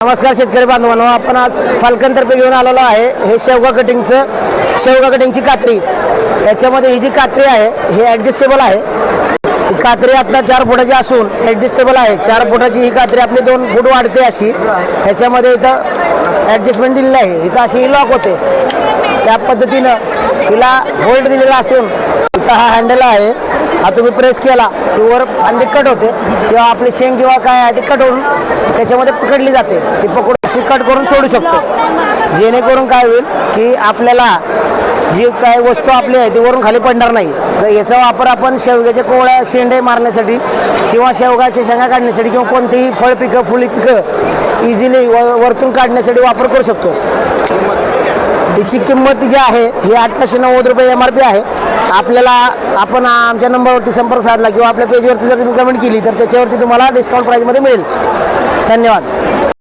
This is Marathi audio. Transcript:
नमस्कार शेतकरी बांधवांनो, आपण आज फाल्कनतर्फे घेऊन आलेलो आहे हे शेवगा कटिंगची कात्री। याच्यामध्ये ही जी कात्री आहे हे ॲडजस्टेबल आहे। ही कात्री आता 4 फुटाची असून ॲडजस्टेबल आहे। 4 फुटाची ही कात्री आपली 2 फूट वाढते अशी। ह्याच्यामध्ये इथं ॲडजस्टमेंट दिलेलं आहे, इथं अशी लॉक होते। त्या पद्धतीनं हिला होल्ड दिलेला असून इथं हा हँडल आहे, हा तुम्ही प्रेस केला की वर अंडी कट होते किंवा आपली शेंग किंवा काय आहे ती कट होऊन त्याच्यामध्ये पकडली जाते। ती पकडून अशी कट करून सोडू शकतो, जेणेकरून काय होईल की आपल्याला जी काय वस्तू आपली आहे ती वरून खाली पडणार नाही। तर याचा वापर आपण शेवग्याच्या कोवळ्या शेंडे मारण्यासाठी किंवा शेवगाच्या शेंगा काढण्यासाठी किंवा कोणतीही फळ पिकं फुली पिकं इझिली वरतून काढण्यासाठी वापर करू शकतो। हिची किंमत जी आहे ही 1890 रुपये MRP आहे। आपल्याला आपण आमच्या नंबरवरती संपर्क साधला किंवा आपल्या पेजवरती जर तुम्ही कमेंट केली तर त्याच्यावरती तुम्हाला डिस्काउंट प्राईजमध्ये मिळेल। धन्यवाद।